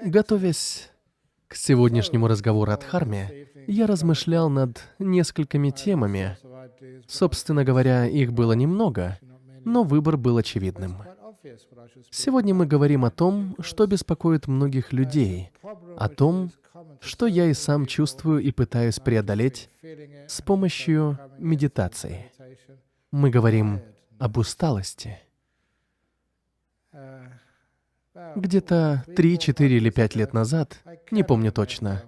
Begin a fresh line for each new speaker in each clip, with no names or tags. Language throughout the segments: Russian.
Готовясь к сегодняшнему разговору о Дхарме, я размышлял над несколькими темами. Собственно говоря, их было немного, но выбор был очевидным. Сегодня мы говорим о том, что беспокоит многих людей, о том, что я и сам чувствую и пытаюсь преодолеть с помощью медитации. Мы говорим об усталости. Где-то 3, 4 или 5 лет назад, не помню точно.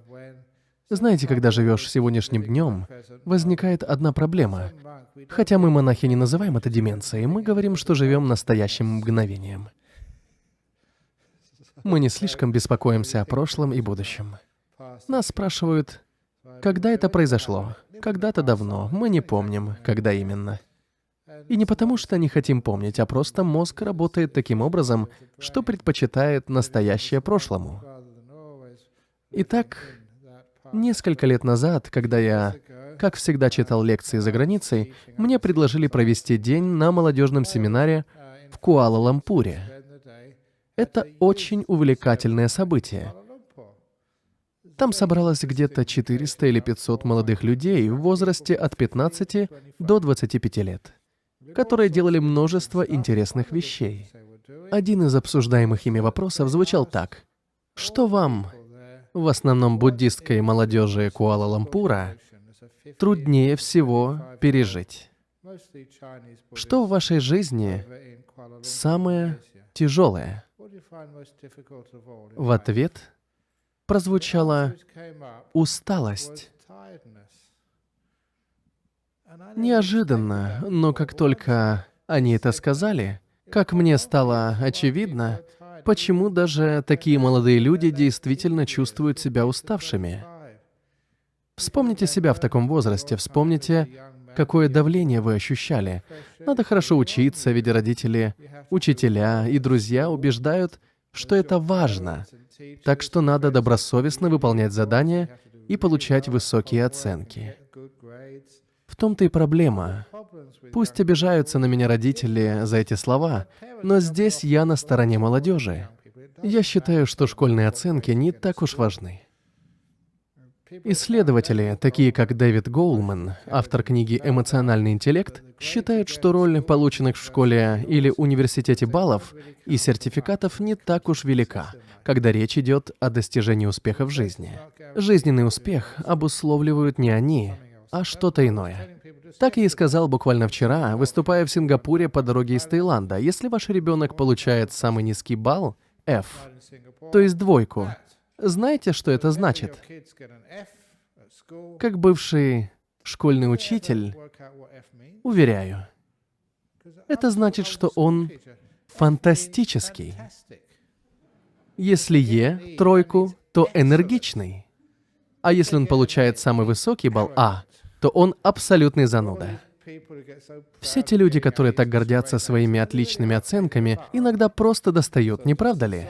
Знаете, когда живешь сегодняшним днем, возникает одна проблема. Хотя мы, монахи, не называем это деменцией, мы говорим, что живем настоящим мгновением. Мы не слишком беспокоимся о прошлом и будущем. Нас спрашивают, когда это произошло? Когда-то давно, мы не помним, когда именно. И не потому, что не хотим помнить, а просто мозг работает таким образом, что предпочитает настоящее прошлому. Итак, несколько лет назад, когда я, как всегда, читал лекции за границей, мне предложили провести день на молодежном семинаре в Куала-Лумпуре. Это очень увлекательное событие. Там собралось где-то 400 или 500 молодых людей в возрасте от 15 до 25 лет, которые делали множество интересных вещей. Один из обсуждаемых ими вопросов звучал так. Что вам, в основном буддистской молодежи Куала-Лумпура, труднее всего пережить? Что в вашей жизни самое тяжелое? В ответ прозвучала усталость. Неожиданно, но как только они это сказали, как мне стало очевидно, почему даже такие молодые люди действительно чувствуют себя уставшими. Вспомните себя в таком возрасте, вспомните, какое давление вы ощущали. Надо хорошо учиться, ведь родители, учителя и друзья убеждают, что это важно, так что надо добросовестно выполнять задания и получать высокие оценки. В том-то и проблема. Пусть обижаются на меня родители за эти слова, но здесь я на стороне молодежи. Я считаю, что школьные оценки не так уж важны. Исследователи, такие как Дэвид Гоулман, автор книги «Эмоциональный интеллект», считают, что роль полученных в школе или университете баллов и сертификатов не так уж велика, когда речь идет о достижении успеха в жизни. Жизненный успех обусловливают не они, а что-то иное. Так я и сказал буквально вчера, выступая в Сингапуре по дороге из Таиланда. Если ваш ребенок получает самый низкий балл, F, то есть 2, знаете, что это значит? Как бывший школьный учитель, уверяю, это значит, что он фантастический. Если Е, 3, то энергичный. А если он получает самый высокий балл А, то он абсолютный зануда. Все те люди, которые так гордятся своими отличными оценками, иногда просто достают, не правда ли?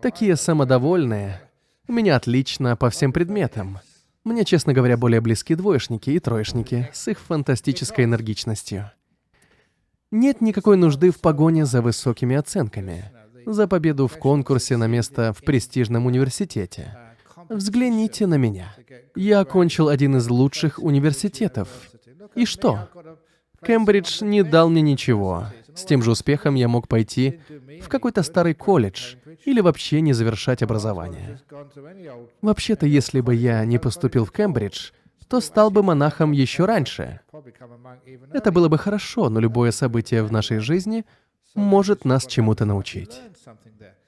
Такие самодовольные. У меня отлично по всем предметам. Мне, честно говоря, более близки двоечники и троечники с их фантастической энергичностью. Нет никакой нужды в погоне за высокими оценками, за победу в конкурсе на место в престижном университете. Взгляните на меня. Я окончил один из лучших университетов. И что? Кембридж не дал мне ничего. С тем же успехом я мог пойти в какой-то старый колледж или вообще не завершать образование. Вообще-то, если бы я не поступил в Кембридж, то стал бы монахом еще раньше. Это было бы хорошо, но любое событие в нашей жизни может нас чему-то научить.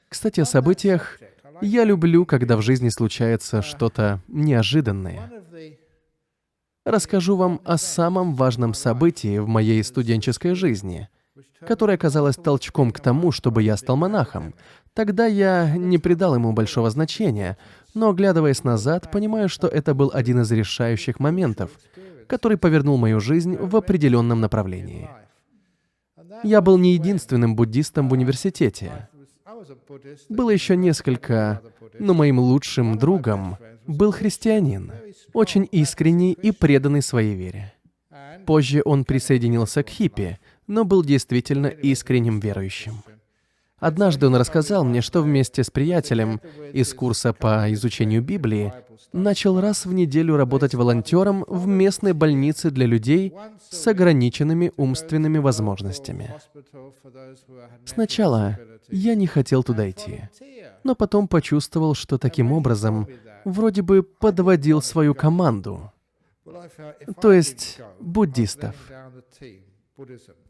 Кстати, о событиях. Я люблю, когда в жизни случается что-то неожиданное. Расскажу вам о самом важном событии в моей студенческой жизни, которое оказалось толчком к тому, чтобы я стал монахом. Тогда я не придал ему большого значения, но, оглядываясь назад, понимаю, что это был один из решающих моментов, который повернул мою жизнь в определенном направлении. Я был не единственным буддистом в университете. Было еще несколько, но моим лучшим другом был христианин, очень искренний и преданный своей вере. Позже он присоединился к хиппи, но был действительно искренним верующим. Однажды он рассказал мне, что вместе с приятелем из курса по изучению Библии начал раз в неделю работать волонтером в местной больнице для людей с ограниченными умственными возможностями. Сначала я не хотел туда идти, но потом почувствовал, что таким образом вроде бы подводил свою команду, то есть буддистов.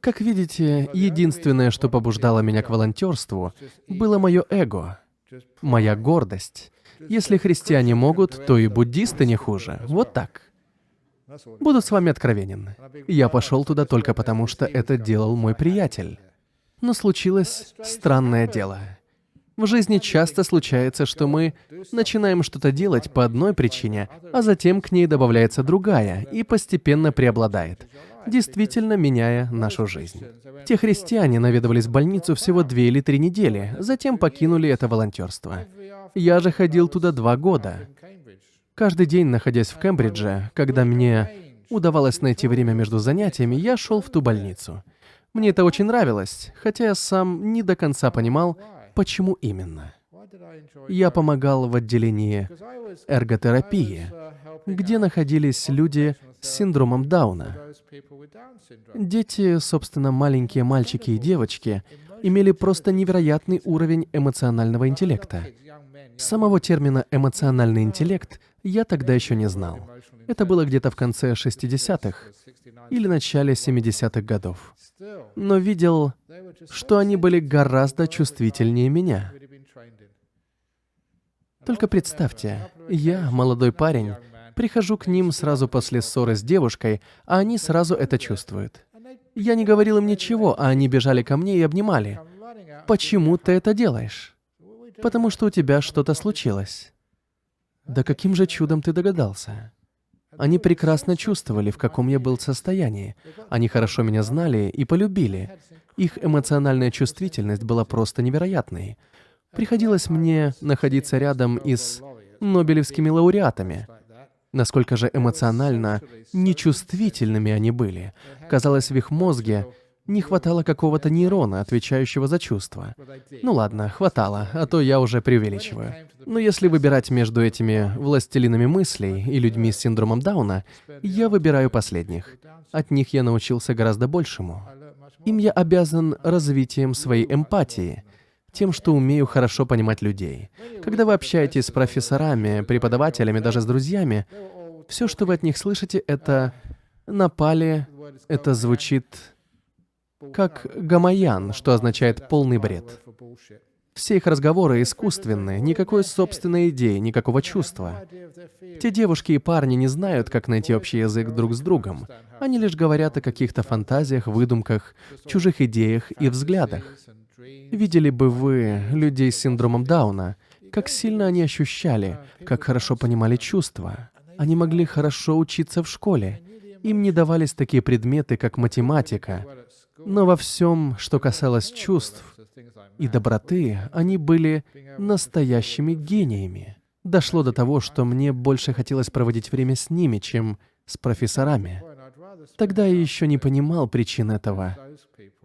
Как видите, единственное, что побуждало меня к волонтерству, было мое эго, моя гордость. Если христиане могут, то и буддисты не хуже. Вот так. Буду с вами откровенен. Я пошел туда только потому, что это делал мой приятель. Но случилось странное дело. В жизни часто случается, что мы начинаем что-то делать по одной причине, а затем к ней добавляется другая и постепенно преобладает, действительно меняя нашу жизнь. Те христиане наведывались в больницу всего 2 или 3 недели, затем покинули это волонтерство. Я же ходил туда 2 года. Каждый день, находясь в Кембридже, когда мне удавалось найти время между занятиями, я шел в ту больницу. Мне это очень нравилось, хотя я сам не до конца понимал, почему именно. Я помогал в отделении эрготерапии, где находились люди с синдромом Дауна. Дети, собственно, маленькие мальчики и девочки, имели просто невероятный уровень эмоционального интеллекта. Самого термина «эмоциональный интеллект» я тогда еще не знал. Это было где-то в конце 60-х или начале 70-х годов. Но видел, что они были гораздо чувствительнее меня. Только представьте, я, молодой парень, прихожу к ним сразу после ссоры с девушкой, а они сразу это чувствуют. Я не говорил им ничего, а они бежали ко мне и обнимали. «Почему ты это делаешь?» «Потому что у тебя что-то случилось». «Да каким же чудом ты догадался?» Они прекрасно чувствовали, в каком я был состоянии. Они хорошо меня знали и полюбили. Их эмоциональная чувствительность была просто невероятной. Приходилось мне находиться рядом и с нобелевскими лауреатами. Насколько же эмоционально нечувствительными они были. Казалось, в их мозге не хватало какого-то нейрона, отвечающего за чувства. Ну ладно, хватало, а то я уже преувеличиваю. Но если выбирать между этими властелинами мыслей и людьми с синдромом Дауна, я выбираю последних. От них я научился гораздо большему. Им я обязан развитием своей эмпатии, тем, что умею хорошо понимать людей. Когда вы общаетесь с профессорами, преподавателями, даже с друзьями, все, что вы от них слышите, это «напали», это звучит как «гамаян», что означает «полный бред». Все их разговоры искусственные, никакой собственной идеи, никакого чувства. Те девушки и парни не знают, как найти общий язык друг с другом. Они лишь говорят о каких-то фантазиях, выдумках, чужих идеях и взглядах. Видели бы вы людей с синдромом Дауна, как сильно они ощущали, как хорошо понимали чувства. Они могли хорошо учиться в школе. Им не давались такие предметы, как математика. Но во всем, что касалось чувств и доброты, они были настоящими гениями. Дошло до того, что мне больше хотелось проводить время с ними, чем с профессорами. Тогда я еще не понимал причин этого.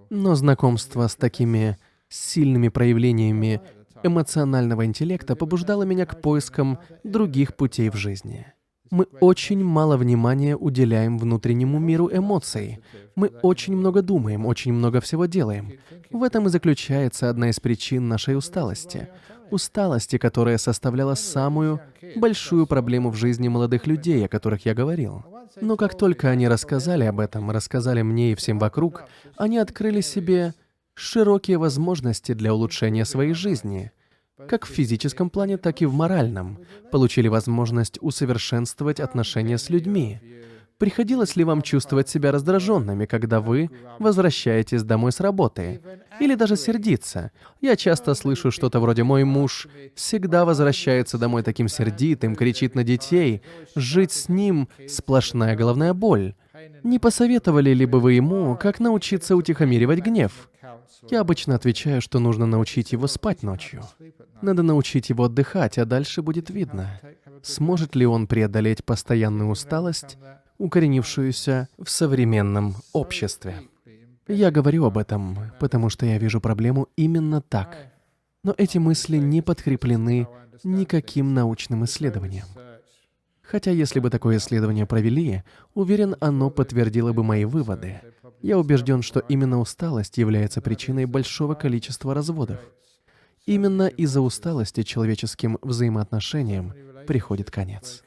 Но знакомство с такими сильными проявлениями эмоционального интеллекта побуждало меня к поискам других путей в жизни. Мы очень мало внимания уделяем внутреннему миру эмоций. Мы очень много думаем, очень много всего делаем. В этом и заключается одна из причин нашей усталости. Усталости, которая составляла самую большую проблему в жизни молодых людей, о которых я говорил. Но как только они рассказали об этом, рассказали мне и всем вокруг, они открыли себе широкие возможности для улучшения своей жизни, как в физическом плане, так и в моральном, получили возможность усовершенствовать отношения с людьми. Приходилось ли вам чувствовать себя раздраженными, когда вы возвращаетесь домой с работы? Или даже сердиться? Я часто слышу что-то вроде «мой муж всегда возвращается домой таким сердитым, кричит на детей, жить с ним — сплошная головная боль». Не посоветовали ли бы вы ему, как научиться утихомиривать гнев? Я обычно отвечаю, что нужно научить его спать ночью. Надо научить его отдыхать, а дальше будет видно, сможет ли он преодолеть постоянную усталость, укоренившуюся в современном обществе. Я говорю об этом, потому что я вижу проблему именно так. Но эти мысли не подкреплены никаким научным исследованием. Хотя если бы такое исследование провели, уверен, оно подтвердило бы мои выводы. Я убежден, что именно усталость является причиной большого количества разводов. Именно из-за усталости человеческим взаимоотношениям приходит конец.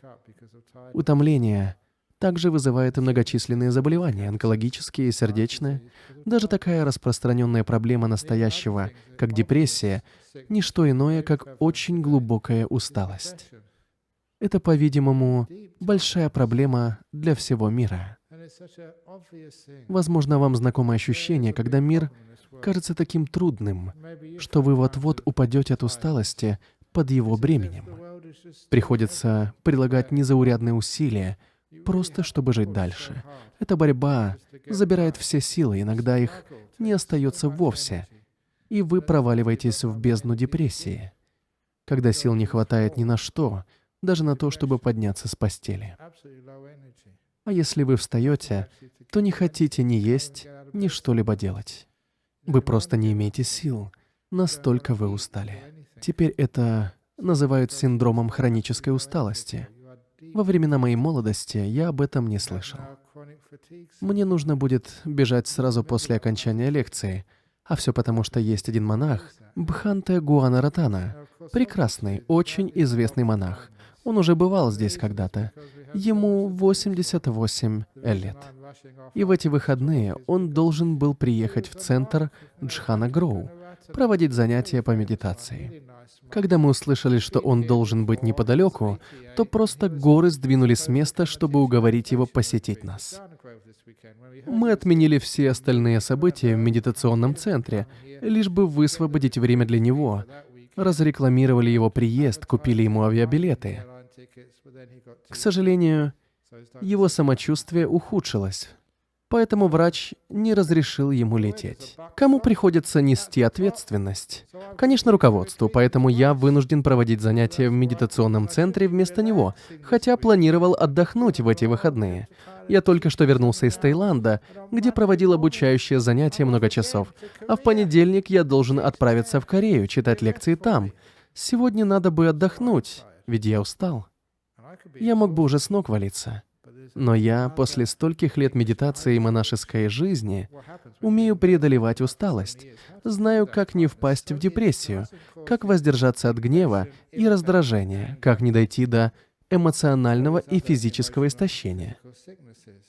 Утомление также вызывает и многочисленные заболевания, онкологические и сердечные. Даже такая распространенная проблема настоящего, как депрессия, не что иное, как очень глубокая усталость. Это, по-видимому, большая проблема для всего мира. Возможно, вам знакомо ощущение, когда мир кажется таким трудным, что вы вот-вот упадете от усталости под его бременем. Приходится прилагать незаурядные усилия, просто чтобы жить дальше. Эта борьба забирает все силы, иногда их не остается вовсе, и вы проваливаетесь в бездну депрессии, когда сил не хватает ни на что, даже на то, чтобы подняться с постели. А если вы встаете, то не хотите ни есть, ни что-либо делать. Вы просто не имеете сил, настолько вы устали. Теперь это называют синдромом хронической усталости. Во времена моей молодости я об этом не слышал. Мне нужно будет бежать сразу после окончания лекции, а все потому, что есть один монах, Бханте Гуанаратана, прекрасный, очень известный монах. Он уже бывал здесь когда-то. Ему 88 лет. И в эти выходные он должен был приехать в центр Джхана Гроу, проводить занятия по медитации. Когда мы услышали, что он должен быть неподалеку, то просто горы сдвинули с места, чтобы уговорить его посетить нас. Мы отменили все остальные события в медитационном центре, лишь бы высвободить время для него. Разрекламировали его приезд, купили ему авиабилеты. К сожалению, его самочувствие ухудшилось, поэтому врач не разрешил ему лететь. Кому приходится нести ответственность? Конечно, руководству, поэтому я вынужден проводить занятия в медитационном центре вместо него, хотя планировал отдохнуть в эти выходные. Я только что вернулся из Таиланда, где проводил обучающие занятия много часов, а в понедельник я должен отправиться в Корею, читать лекции там. Сегодня надо бы отдохнуть, ведь я устал. Я мог бы уже с ног валиться. Но я, после стольких лет медитации и монашеской жизни, умею преодолевать усталость, знаю, как не впасть в депрессию, как воздержаться от гнева и раздражения, как не дойти до эмоционального и физического истощения.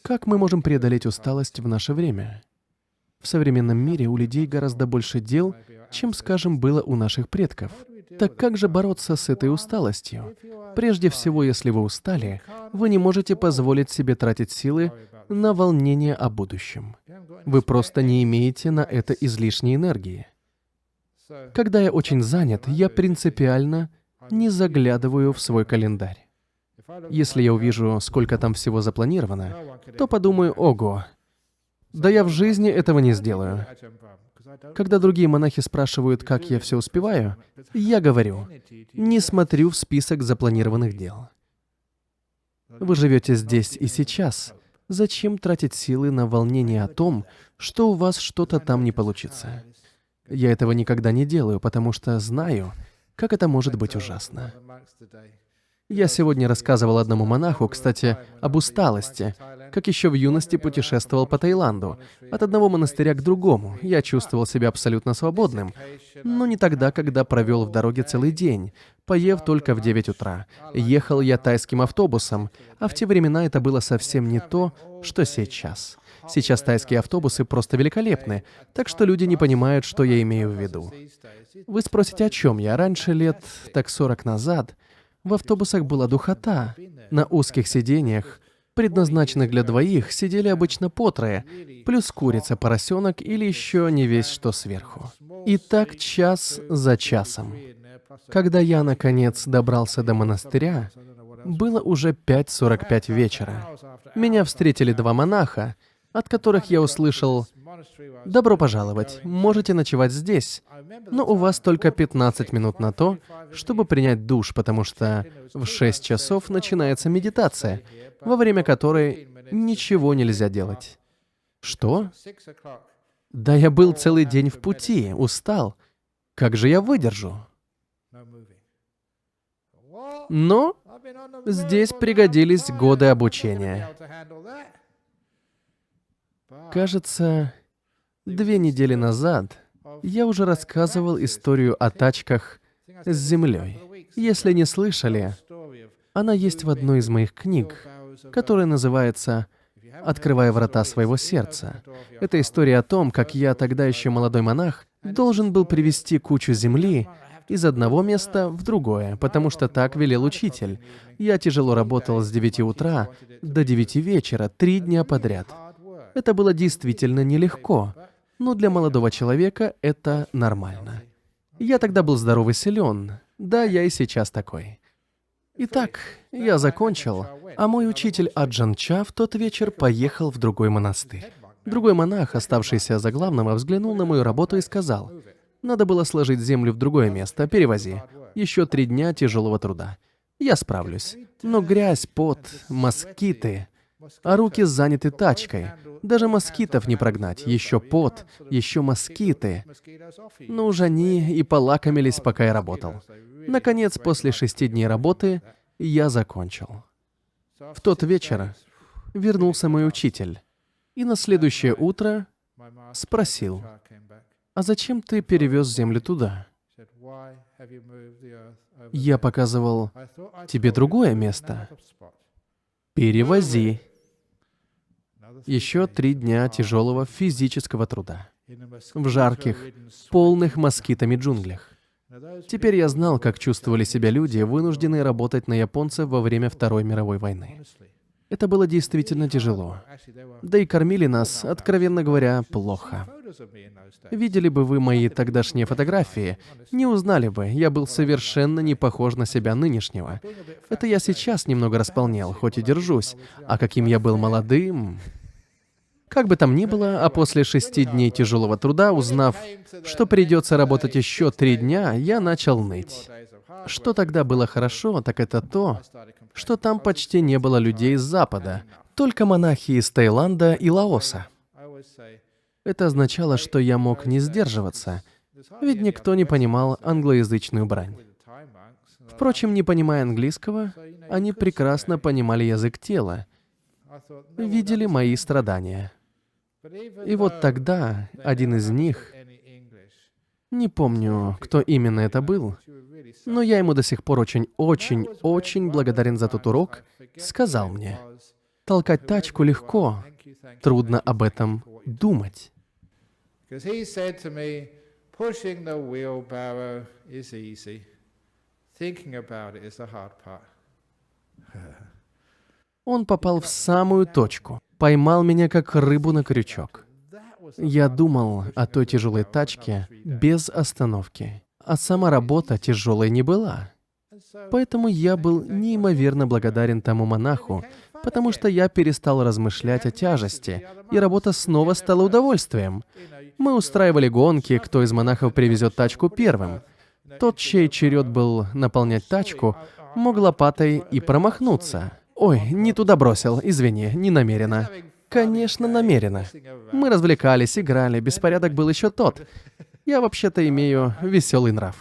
Как мы можем преодолеть усталость в наше время? В современном мире у людей гораздо больше дел, чем, скажем, было у наших предков. Так как же бороться с этой усталостью? Прежде всего, если вы устали, вы не можете позволить себе тратить силы на волнение о будущем. Вы просто не имеете на это излишней энергии. Когда я очень занят, я принципиально не заглядываю в свой календарь. Если я увижу, сколько там всего запланировано, то подумаю: ого, да я в жизни этого не сделаю. Когда другие монахи спрашивают, как я все успеваю, я говорю: не смотрю в список запланированных дел. Вы живете здесь и сейчас. Зачем тратить силы на волнение о том, что у вас что-то там не получится? Я этого никогда не делаю, потому что знаю, как это может быть ужасно. Я сегодня рассказывал одному монаху, кстати, об усталости, как еще в юности путешествовал по Таиланду. От одного монастыря к другому. Я чувствовал себя абсолютно свободным. Но не тогда, когда провел в дороге целый день, поев только в 9 утра. Ехал я тайским автобусом, а в те времена это было совсем не то, что сейчас. Сейчас тайские автобусы просто великолепны, так что люди не понимают, что я имею в виду. Вы спросите, о чем я? Раньше, лет так 40 назад, в автобусах была духота. На узких сиденьях, предназначенных для двоих, сидели обычно по трое, плюс курица, поросенок или еще не весь что сверху. И так час за часом. Когда я, наконец, добрался до монастыря, было уже 5:45 вечера. Меня встретили два монаха, от которых я услышал: «Добро пожаловать, можете ночевать здесь, но у вас только 15 минут на то, чтобы принять душ, потому что в 6 часов начинается медитация, во время которой ничего нельзя делать». Что? Да я был целый день в пути, устал. Как же я выдержу? Но здесь пригодились годы обучения. Кажется, 2 недели назад я уже рассказывал историю о тачках с землей. Если не слышали, она есть в одной из моих книг, которая называется «Открывая врата своего сердца». Это история о том, как я, тогда еще молодой монах, должен был привезти кучу земли из одного места в другое, потому что так велел учитель. Я тяжело работал с 9 утра до 9 вечера, 3 дня подряд. Это было действительно нелегко, но для молодого человека это нормально. Я тогда был здоров и силен. Да, я и сейчас такой. Итак, я закончил, а мой учитель Аджан Ча в тот вечер поехал в другой монастырь. Другой монах, оставшийся за главного, взглянул на мою работу и сказал: «Надо было сложить землю в другое место, перевози. Еще 3 дня тяжелого труда. Я справлюсь. Но грязь, пот, москиты, а руки заняты тачкой. Даже москитов не прогнать. Еще пот, еще москиты. Но уж они и полакомились, пока я работал. Наконец, после 6 дней работы, я закончил. В тот вечер вернулся мой учитель. И на следующее утро спросил: «А зачем ты перевез землю туда?» Я показывал: «Тебе другое место. Перевози». Еще 3 дня тяжелого физического труда. В жарких, полных москитами джунглях. Теперь я знал, как чувствовали себя люди, вынужденные работать на японцев во время Второй мировой войны. Это было действительно тяжело. Да и кормили нас, откровенно говоря, плохо. Видели бы вы мои тогдашние фотографии, не узнали бы, я был совершенно не похож на себя нынешнего. Это я сейчас немного располнел, хоть и держусь, а каким я был молодым... Как бы там ни было, а после 6 дней тяжелого труда, узнав, что придется работать еще 3 дня, я начал ныть. Что тогда было хорошо, так это то, что там почти не было людей с Запада, только монахи из Таиланда и Лаоса. Это означало, что я мог не сдерживаться, ведь никто не понимал англоязычную брань. Впрочем, не понимая английского, они прекрасно понимали язык тела, видели мои страдания. И вот тогда один из них, не помню, кто именно это был, но я ему до сих пор очень благодарен за тот урок, сказал мне: толкать тачку легко, трудно об этом думать. Он попал в самую точку, поймал меня как рыбу на крючок. Я думал о той тяжелой тачке без остановки, а сама работа тяжелой не была. Поэтому я был неимоверно благодарен тому монаху, потому что я перестал размышлять о тяжести, и работа снова стала удовольствием. Мы устраивали гонки, кто из монахов привезет тачку первым. Тот, чей черед был наполнять тачку, мог лопатой и промахнуться. Ой, не туда бросил, извини, не намеренно. Конечно, намеренно. Мы развлекались, играли, беспорядок был еще тот. Я вообще-то имею веселый нрав.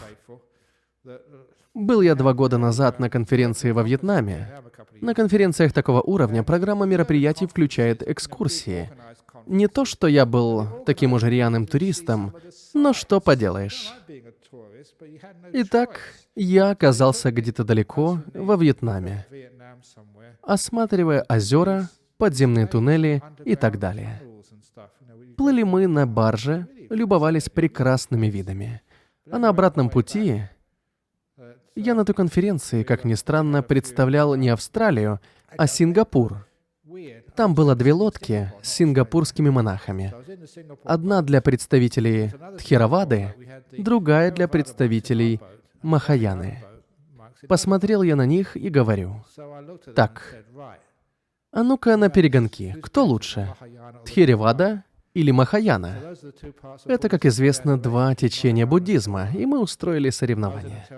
Был я 2 года назад на конференции во Вьетнаме. На конференциях такого уровня программа мероприятий включает экскурсии. Не то, что я был таким уж рьяным туристом, но что поделаешь. Итак, я оказался где-то далеко во Вьетнаме, осматривая озера, подземные туннели и так далее. Плыли мы на барже, любовались прекрасными видами. А на обратном пути я на той конференции, как ни странно, представлял не Австралию, а Сингапур. Там было 2 лодки с сингапурскими монахами. Одна для представителей Тхеравады, другая для представителей Махаяны. Посмотрел я на них и говорю: так, а ну-ка на перегонки, кто лучше, Тхеравада или Махаяна? Это, как известно, 2 течения буддизма, и мы устроили соревнования.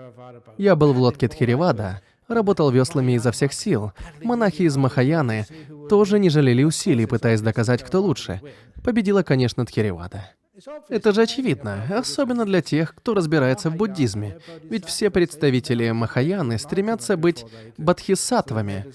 Я был в лодке Тхеравада, работал веслами изо всех сил. Монахи из Махаяны тоже не жалели усилий, пытаясь доказать, кто лучше. Победила, конечно, Тхеравада. Это же очевидно, особенно для тех, кто разбирается в буддизме. Ведь все представители Махаяны стремятся быть бодхисаттвами.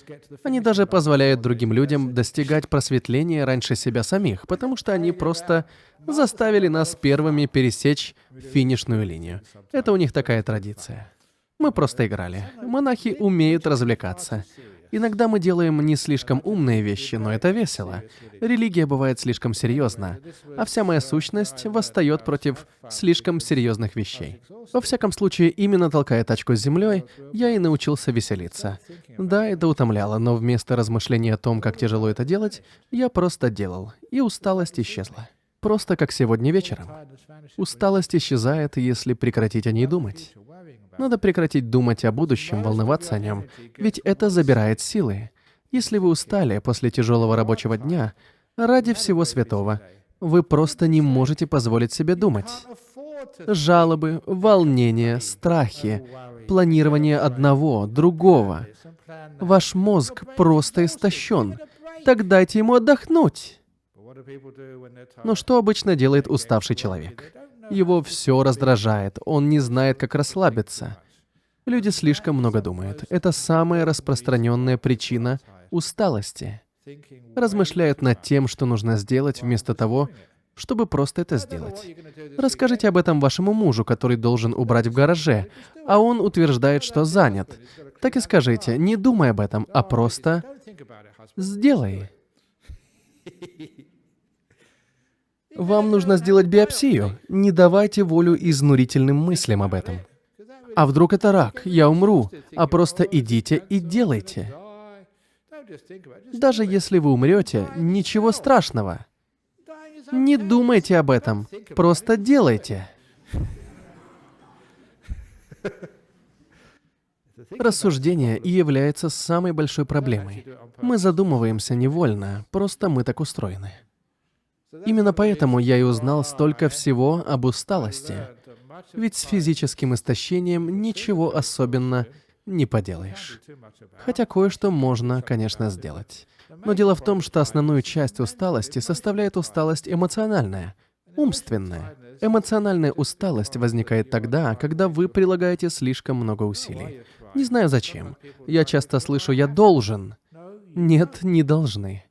Они даже позволяют другим людям достигать просветления раньше себя самих, потому что они просто заставили нас первыми пересечь финишную линию. Это у них такая традиция. Мы просто играли. Монахи умеют развлекаться. Иногда мы делаем не слишком умные вещи, но это весело. Религия бывает слишком серьезна, а вся моя сущность восстает против слишком серьезных вещей. Во всяком случае, именно толкая тачку с землей, я и научился веселиться. Да, это утомляло, но вместо размышления о том, как тяжело это делать, я просто делал, и усталость исчезла. Просто как сегодня вечером. Усталость исчезает, если прекратить о ней думать. Надо прекратить думать о будущем, волноваться о нем, ведь это забирает силы. Если вы устали после тяжелого рабочего дня, ради всего святого, вы просто не можете позволить себе думать. Жалобы, волнения, страхи, планирование одного, другого. Ваш мозг просто истощен. Так дайте ему отдохнуть. Но что обычно делает уставший человек? Его все раздражает, он не знает, как расслабиться. Люди слишком много думают. Это самая распространенная причина усталости. Размышляют над тем, что нужно сделать, вместо того, чтобы просто это сделать. Расскажите об этом вашему мужу, который должен убрать в гараже, а он утверждает, что занят. Так и скажите, не думай об этом, а просто сделай. Вам нужно сделать биопсию. Не давайте волю изнурительным мыслям об этом. А вдруг это рак? Я умру. А просто идите и делайте. Даже если вы умрете, ничего страшного. Не думайте об этом. Просто делайте. Рассуждение и является самой большой проблемой. Мы задумываемся невольно, просто мы так устроены. Именно поэтому я и узнал столько всего об усталости. Ведь с физическим истощением ничего особенно не поделаешь. Хотя кое-что можно, конечно, сделать. Но дело в том, что основную часть усталости составляет усталость эмоциональная, умственная. Эмоциональная усталость возникает тогда, когда вы прилагаете слишком много усилий. Не знаю зачем. Я часто слышу «я должен». Нет, не должны.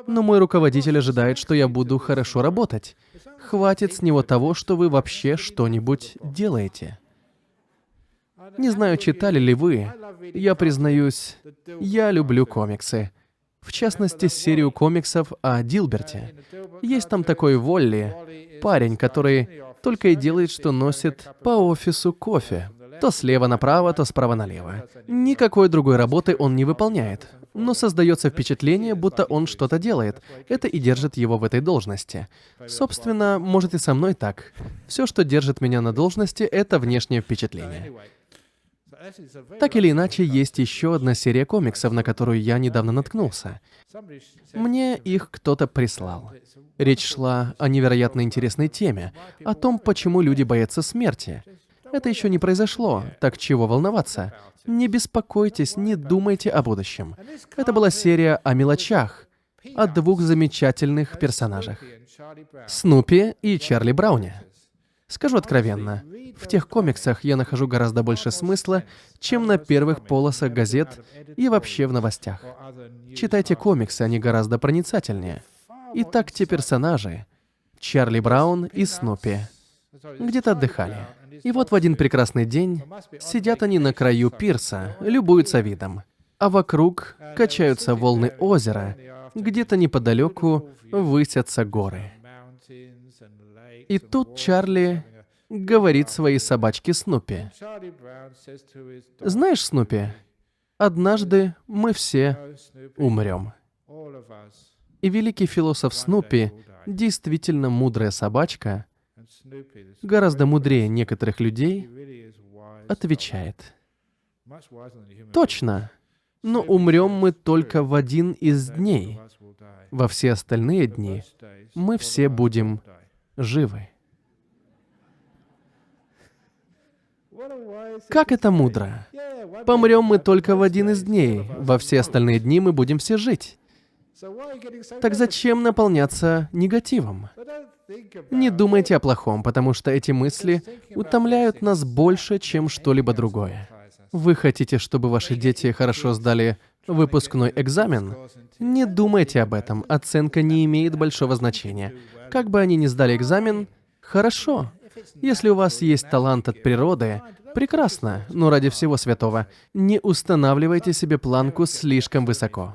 Но мой руководитель ожидает, что я буду хорошо работать. Хватит с него того, что вы вообще что-нибудь делаете. Не знаю, читали ли вы. Я признаюсь, я люблю комиксы. В частности, серию комиксов о Дилберте. Есть там такой Волли, парень, который только и делает, что носит по офису кофе. То слева направо, то справа налево. Никакой другой работы он не выполняет. Но создается впечатление, будто он что-то делает. Это и держит его в этой должности. Собственно, может и со мной так. Все, что держит меня на должности, это внешнее впечатление. Так или иначе, есть еще одна серия комиксов, на которую я недавно наткнулся. Мне их кто-то прислал. Речь шла о невероятно интересной теме, о том, почему люди боятся смерти. Это еще не произошло, так чего волноваться? Не беспокойтесь, не думайте о будущем. Это была серия о мелочах, о двух замечательных персонажах — Снупи и Чарли Брауне. Скажу откровенно, в тех комиксах я нахожу гораздо больше смысла, чем на первых полосах газет и вообще в новостях. Читайте комиксы, они гораздо проницательнее. Итак, те персонажи — Чарли Браун и Снупи — где-то отдыхали. И вот в один прекрасный день сидят они на краю пирса, любуются видом. А вокруг качаются волны озера, где-то неподалеку высятся горы. И тут Чарли говорит своей собачке Снупи: «Знаешь, Снупи, однажды мы все умрем». И великий философ Снупи, действительно мудрая собачка, гораздо мудрее некоторых людей, отвечает: «Точно, но умрем мы только в один из дней. Во все остальные дни мы все будем живы». Как это мудро! Помрем мы только в один из дней, во все остальные дни мы будем все жить. Так зачем наполняться негативом? Не думайте о плохом, потому что эти мысли утомляют нас больше, чем что-либо другое. Вы хотите, чтобы ваши дети хорошо сдали выпускной экзамен? Не думайте об этом, оценка не имеет большого значения. Как бы они ни сдали экзамен, хорошо. Если у вас есть талант от природы, прекрасно, но ради всего святого, не устанавливайте себе планку слишком высоко.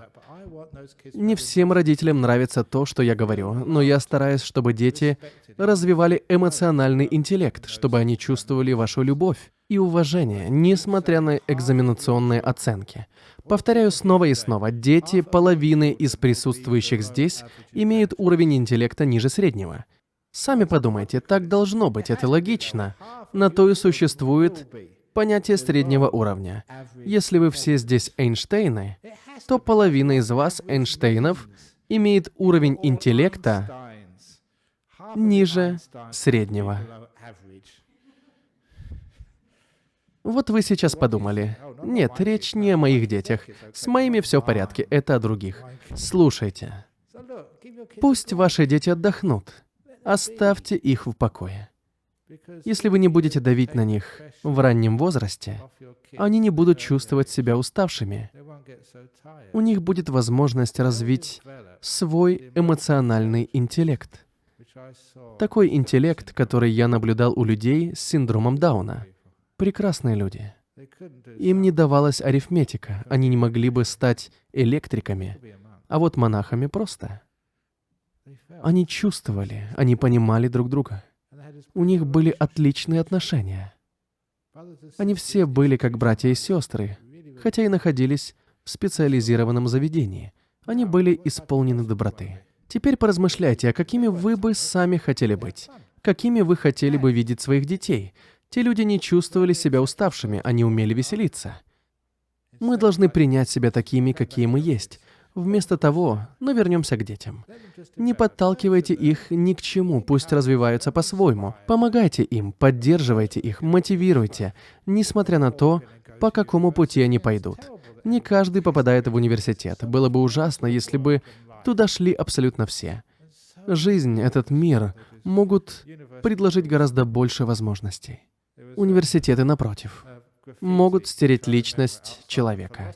Не всем родителям нравится то, что я говорю, но я стараюсь, чтобы дети развивали эмоциональный интеллект, чтобы они чувствовали вашу любовь и уважение, несмотря на экзаменационные оценки. Повторяю снова и снова, дети, половины из присутствующих здесь, имеют уровень интеллекта ниже среднего. Сами подумайте, так должно быть, это логично. На то и существует понятие среднего уровня. Если вы все здесь Эйнштейны, то половина из вас, Эйнштейнов, имеет уровень интеллекта ниже среднего. Вот вы сейчас подумали, нет, речь не о моих детях. С моими все в порядке, это о других. Слушайте. Пусть ваши дети отдохнут. Оставьте их в покое. Если вы не будете давить на них в раннем возрасте, они не будут чувствовать себя уставшими. У них будет возможность развить свой эмоциональный интеллект. Такой интеллект, который я наблюдал у людей с синдромом Дауна. Прекрасные люди. Им не давалась арифметика, они не могли бы стать электриками, а вот монахами просто. Они чувствовали, они понимали друг друга. У них были отличные отношения. Они все были как братья и сестры, хотя и находились в специализированном заведении. Они были исполнены доброты. Теперь поразмышляйте, а какими вы бы сами хотели быть? Какими вы хотели бы видеть своих детей? Те люди не чувствовали себя уставшими, они умели веселиться. Мы должны принять себя такими, какие мы есть. Вместо того, но вернемся к детям. Не подталкивайте их ни к чему, пусть развиваются по-своему. Помогайте им, поддерживайте их, мотивируйте, несмотря на то, по какому пути они пойдут. Не каждый попадает в университет. Было бы ужасно, если бы туда шли абсолютно все. Жизнь, этот мир могут предложить гораздо больше возможностей. Университеты, напротив, могут стереть личность человека.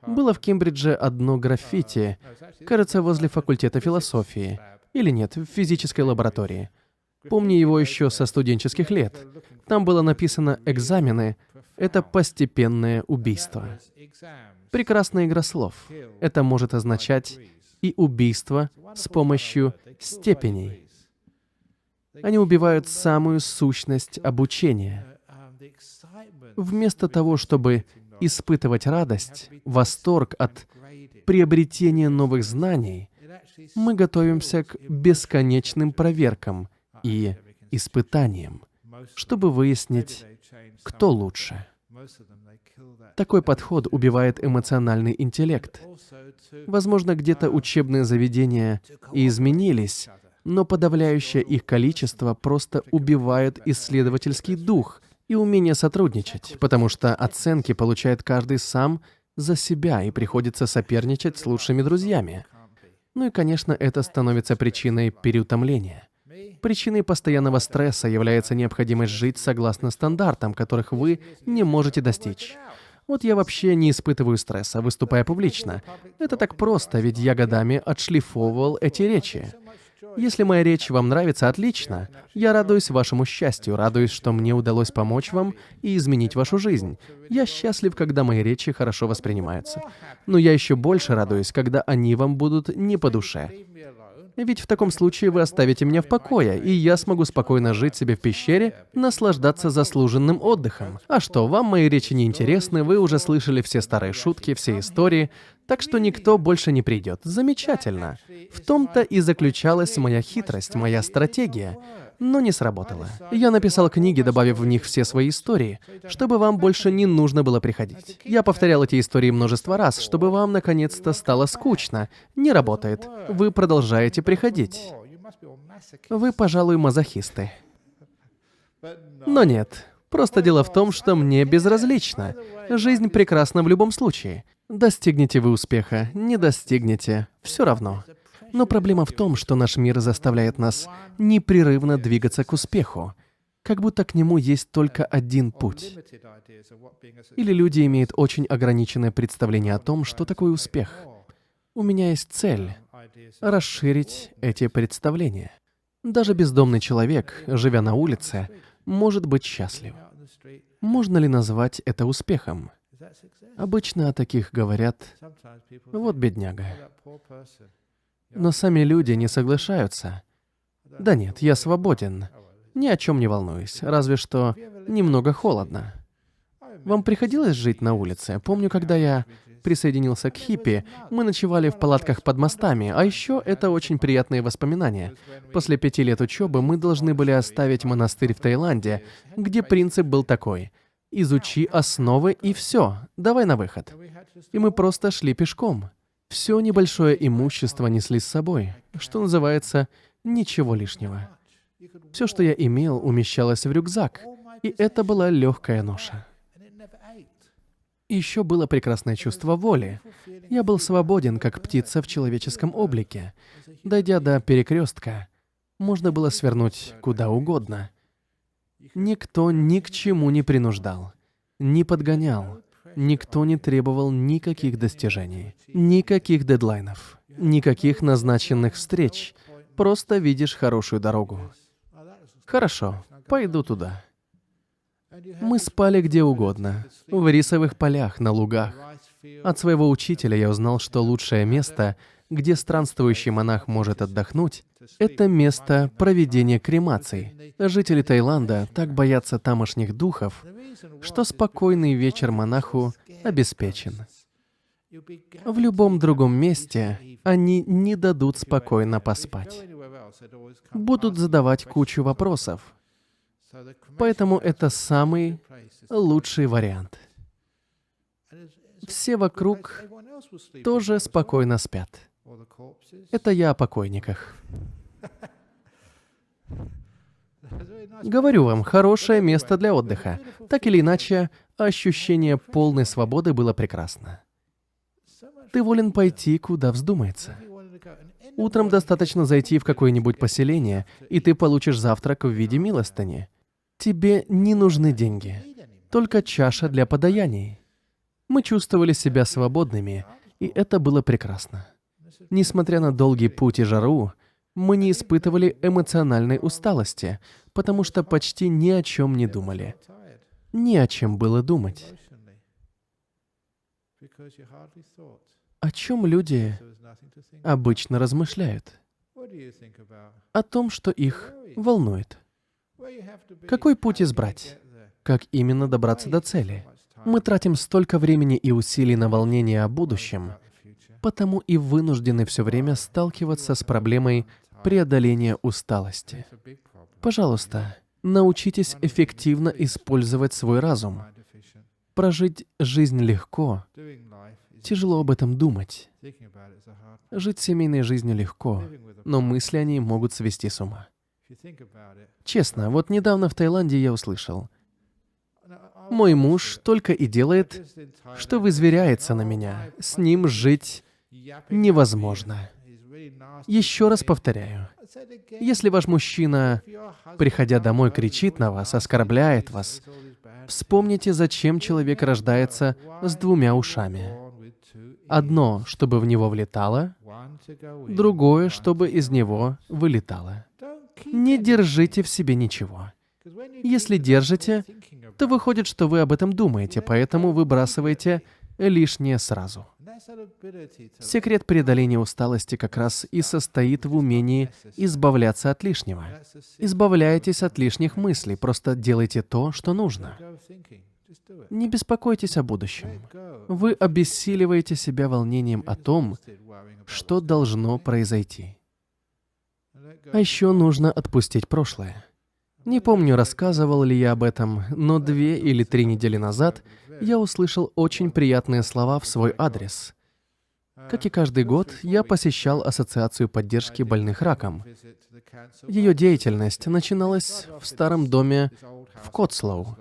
Было в Кембридже одно граффити, кажется, возле факультета философии. Или нет, в физической лаборатории. Помню его еще со студенческих лет. Там было написано «Экзамены — это постепенное убийство». Прекрасная игра слов. Это может означать и убийство с помощью степеней. Они убивают самую сущность обучения. Вместо того, чтобы испытывать радость, восторг от приобретения новых знаний, мы готовимся к бесконечным проверкам и испытаниям, чтобы выяснить, кто лучше. Такой подход убивает эмоциональный интеллект. Возможно, где-то учебные заведения и изменились, но подавляющее их количество просто убивает исследовательский дух и умение сотрудничать, потому что оценки получает каждый сам за себя и приходится соперничать с лучшими друзьями. Ну и, конечно, это становится причиной переутомления. Причиной постоянного стресса является необходимость жить согласно стандартам, которых вы не можете достичь. Вот я вообще не испытываю стресса, выступая публично. Это так просто, ведь я годами отшлифовывал эти речи. Если моя речь вам нравится, отлично. Я радуюсь вашему счастью, радуюсь, что мне удалось помочь вам и изменить вашу жизнь. Я счастлив, когда мои речи хорошо воспринимаются. Но я еще больше радуюсь, когда они вам будут не по душе. Ведь в таком случае вы оставите меня в покое, и я смогу спокойно жить себе в пещере, наслаждаться заслуженным отдыхом. А что, вам мои речи не интересны, вы уже слышали все старые шутки, все истории, так что никто больше не придет. Замечательно. В том-то и заключалась моя хитрость, моя стратегия. Но не сработало. Я написал книги, добавив в них все свои истории, чтобы вам больше не нужно было приходить. Я повторял эти истории множество раз, чтобы вам наконец-то стало скучно. Не работает. Вы продолжаете приходить. Вы, пожалуй, мазохисты. Но нет. Просто дело в том, что мне безразлично. Жизнь прекрасна в любом случае. Достигнете вы успеха, не достигнете, все равно. Но проблема в том, что наш мир заставляет нас непрерывно двигаться к успеху, как будто к нему есть только один путь. Или люди имеют очень ограниченное представление о том, что такое успех. У меня есть цель — расширить эти представления. Даже бездомный человек, живя на улице, может быть счастлив. Можно ли назвать это успехом? Обычно о таких говорят: «Вот бедняга». Но сами люди не соглашаются. «Да нет, я свободен. Ни о чем не волнуюсь, разве что немного холодно». Вам приходилось жить на улице? Помню, когда я присоединился к хиппи, мы ночевали в палатках под мостами, а еще это очень приятные воспоминания. После 5 лет учебы мы должны были оставить монастырь в Таиланде, где принцип был такой: изучи основы и все, давай на выход. И мы просто шли пешком. Все небольшое имущество несли с собой, что называется, ничего лишнего. Все, что я имел, умещалось в рюкзак, и это была легкая ноша. И еще было прекрасное чувство воли. Я был свободен, как птица в человеческом облике. Дойдя до перекрестка, можно было свернуть куда угодно. Никто ни к чему не принуждал, не подгонял. Никто не требовал никаких достижений, никаких дедлайнов, никаких назначенных встреч. Просто видишь хорошую дорогу. Хорошо, пойду туда. Мы спали где угодно, в рисовых полях, на лугах. От своего учителя я узнал, что лучшее место, где странствующий монах может отдохнуть, это место проведения кремаций. Жители Таиланда так боятся тамошних духов, что спокойный вечер монаху обеспечен. В любом другом месте они не дадут спокойно поспать. Будут задавать кучу вопросов. Поэтому это самый лучший вариант. Все вокруг тоже спокойно спят. Это я о покойниках. Говорю вам, хорошее место для отдыха. Так или иначе, ощущение полной свободы было прекрасно. Ты волен пойти, куда вздумается. Утром достаточно зайти в какое-нибудь поселение, и ты получишь завтрак в виде милостыни. Тебе не нужны деньги, только чаша для подаяний. Мы чувствовали себя свободными, и это было прекрасно. Несмотря на долгий путь и жару, мы не испытывали эмоциональной усталости, потому что почти ни о чем не думали. Не о чем было думать. О чем люди обычно размышляют? О том, что их волнует. Какой путь избрать? Как именно добраться до цели? Мы тратим столько времени и усилий на волнение о будущем, потому и вынуждены все время сталкиваться с проблемой преодоления усталости. Пожалуйста, научитесь эффективно использовать свой разум. Прожить жизнь легко. Тяжело об этом думать. Жить семейной жизнью легко, но мысли о ней могут свести с ума. Честно, вот недавно в Таиланде я услышал: «Мой муж только и делает, что вызверяется на меня. С ним жить невозможно». Еще раз повторяю. Если ваш мужчина, приходя домой, кричит на вас, оскорбляет вас, вспомните, зачем человек рождается с 2 ушами. Одно, чтобы в него влетало, другое, чтобы из него вылетало. Не держите в себе ничего. Если держите, то выходит, что вы об этом думаете, поэтому выбрасываете лишнее сразу. Секрет преодоления усталости как раз и состоит в умении избавляться от лишнего. Избавляйтесь от лишних мыслей, просто делайте то, что нужно. Не беспокойтесь о будущем. Вы обессиливаете себя волнением о том, что должно произойти. А еще нужно отпустить прошлое. Не помню, рассказывал ли я об этом, но 2 или 3 недели назад я услышал очень приятные слова в свой адрес. Как и каждый год, я посещал Ассоциацию поддержки больных раком. Ее деятельность начиналась в старом доме в Котслоу.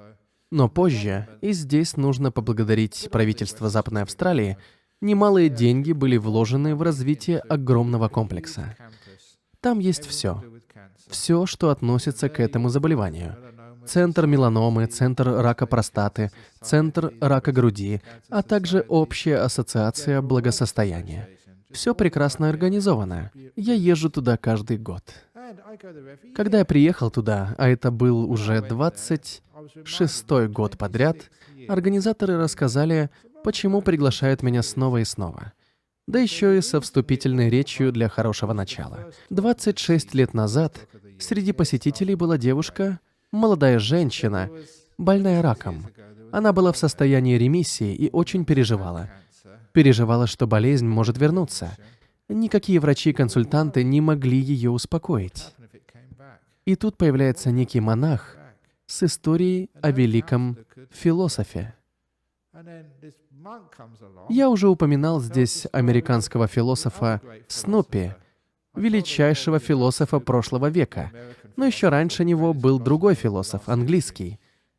Но позже, и здесь нужно поблагодарить правительство Западной Австралии, Немалые деньги были вложены в развитие огромного комплекса. Там есть все. Все, что относится к этому заболеванию. Центр меланомы, центр рака простаты, центр рака груди, а также общая ассоциация благосостояния. Все прекрасно организовано. Я езжу туда каждый год. Когда я приехал туда, а это был уже 26-й год подряд, организаторы рассказали, почему приглашают меня снова и снова. Да еще и со вступительной речью для хорошего начала. 26 лет назад среди посетителей была девушка, молодая женщина, больная раком. Она была в состоянии ремиссии и очень переживала. Переживала, что болезнь может вернуться. Никакие врачи-консультанты не могли ее успокоить. И тут появляется некий монах с историей о великом философе. Я уже упоминал здесь американского философа Снупи, величайшего философа прошлого века. Но еще раньше него был другой философ, английский.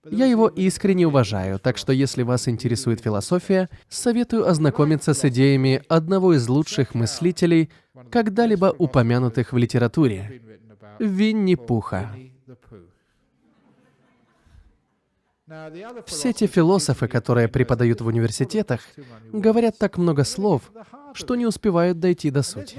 Я его искренне уважаю, так что если вас интересует философия, советую ознакомиться с идеями одного из лучших мыслителей, когда-либо упомянутых в литературе — Винни-Пуха. Все те философы, которые преподают в университетах, говорят так много слов, что не успевают дойти до сути.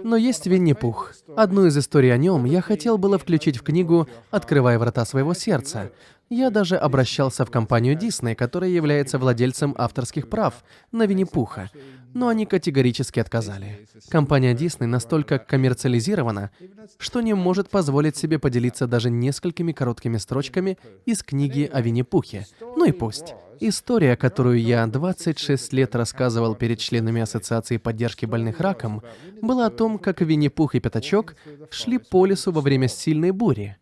Но есть Винни-Пух. Одну из историй о нем я хотел было включить в книгу «Открывая врата своего сердца». Я даже обращался в компанию Disney, которая является владельцем авторских прав на Винни-Пуха, но они категорически отказали. Компания Disney настолько коммерциализирована, что не может позволить себе поделиться даже несколькими короткими строчками из книги о Винни-Пухе. Ну и пусть. История, которую я 26 лет рассказывал перед членами Ассоциации поддержки больных раком, была о том, как Винни-Пух и Пятачок шли по лесу во время сильной бури.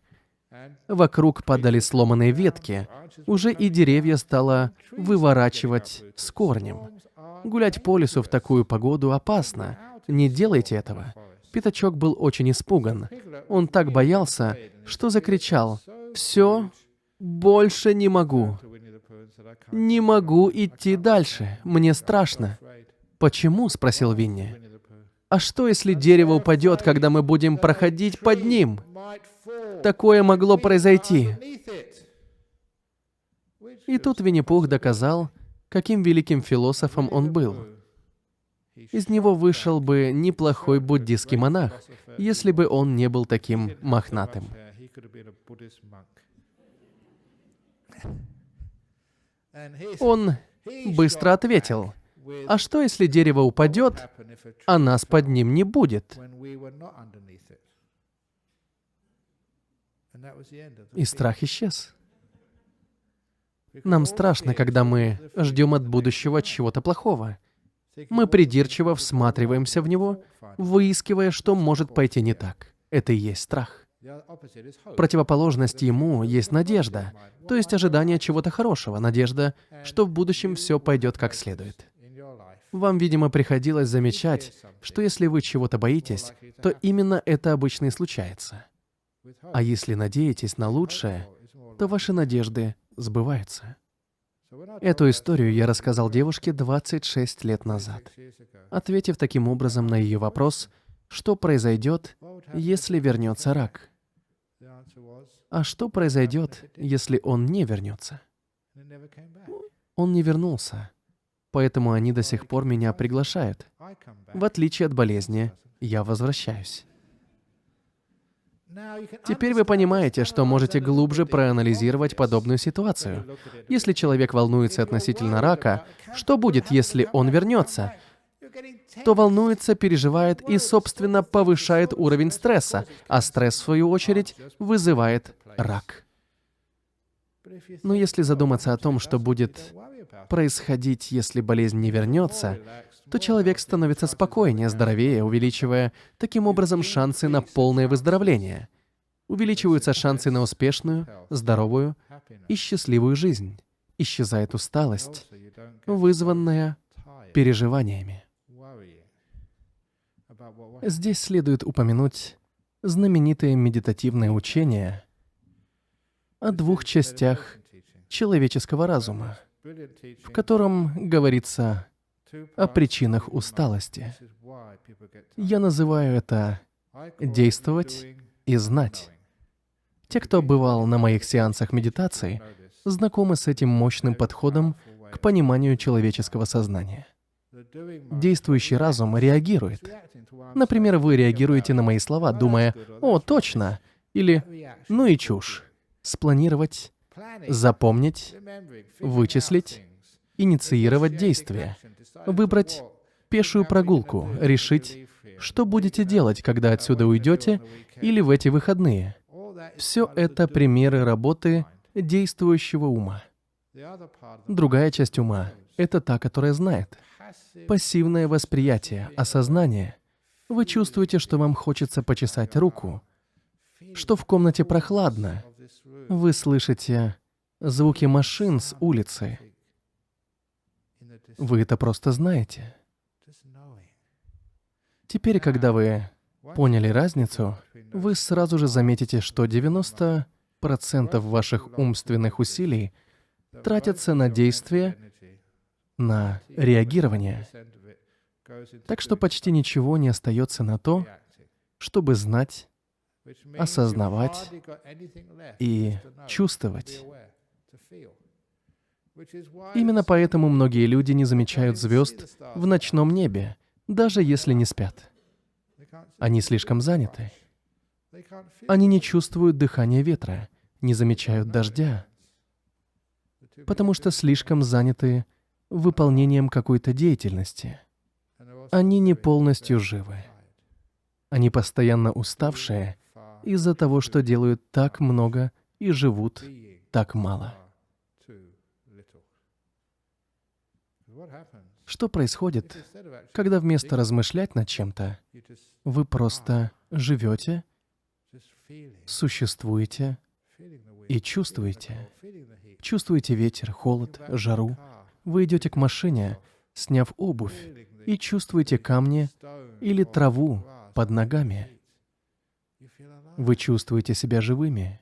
Вокруг падали сломанные ветки, уже и деревья стало выворачивать с корнем. Гулять по лесу в такую погоду опасно. Не делайте этого. Пятачок был очень испуган. Он так боялся, что закричал: «Все, больше не могу. Не могу идти дальше. Мне страшно». «Почему?» — спросил Винни. «А что, если дерево упадет, когда мы будем проходить под ним? Такое могло произойти». И тут Винни-Пух доказал, каким великим философом он был. Из него вышел бы неплохой буддийский монах, если бы он не был таким мохнатым. Он быстро ответил: «А что, если дерево упадет, а нас под ним не будет?» И страх исчез. Нам страшно, когда мы ждем от будущего чего-то плохого. Мы придирчиво всматриваемся в него, выискивая, что может пойти не так. Это и есть страх. Противоположность ему есть надежда, то есть ожидание чего-то хорошего, надежда, что в будущем все пойдет как следует. Вам, видимо, приходилось замечать, что если вы чего-то боитесь, то именно это обычно и случается. А если надеетесь на лучшее, то ваши надежды сбываются. Эту историю я рассказал девушке 26 лет назад, ответив таким образом на ее вопрос, что произойдет, если вернется рак. А что произойдет, если он не вернется? Он не вернулся, поэтому они до сих пор меня приглашают. В отличие от болезни, я возвращаюсь. Теперь вы понимаете, что можете глубже проанализировать подобную ситуацию. Если человек волнуется относительно рака, что будет, если он вернется? То волнуется, переживает и, собственно, повышает уровень стресса, а стресс, в свою очередь, вызывает рак. Но если задуматься о том, что будет происходить, если болезнь не вернется, то человек становится спокойнее, здоровее, увеличивая таким образом шансы на полное выздоровление. Увеличиваются шансы на успешную, здоровую и счастливую жизнь. Исчезает усталость, вызванная переживаниями. Здесь следует упомянуть знаменитое медитативное учение о двух частях человеческого разума, в котором говорится о причинах усталости. Я называю это «действовать и знать». Те, кто бывал на моих сеансах медитации, знакомы с этим мощным подходом к пониманию человеческого сознания. Действующий разум реагирует. Например, вы реагируете на мои слова, думая «О, точно!» или «Ну и чушь». Спланировать, запомнить, вычислить, инициировать действие, выбрать пешую прогулку, решить, что будете делать, когда отсюда уйдете или в эти выходные. Все это примеры работы действующего ума. Другая часть ума — это та, которая знает. Пассивное восприятие, осознание. Вы чувствуете, что вам хочется почесать руку, что в комнате прохладно. Вы слышите звуки машин с улицы. Вы это просто знаете. Теперь, когда вы поняли разницу, вы сразу же заметите, что 90% ваших умственных усилий тратятся на действие, на реагирование. Так что почти ничего не остается на то, чтобы знать, осознавать и чувствовать. Именно поэтому многие люди не замечают звезд в ночном небе, даже если не спят. Они слишком заняты. Они не чувствуют дыхания ветра, не замечают дождя, потому что слишком заняты выполнением какой-то деятельности. Они не полностью живы. Они постоянно уставшие из-за того, что делают так много и живут так мало. Что происходит, когда вместо размышлять над чем-то, вы просто живете, существуете и чувствуете? Чувствуете ветер, холод, жару. Вы идете к машине, сняв обувь, и чувствуете камни или траву под ногами. Вы чувствуете себя живыми.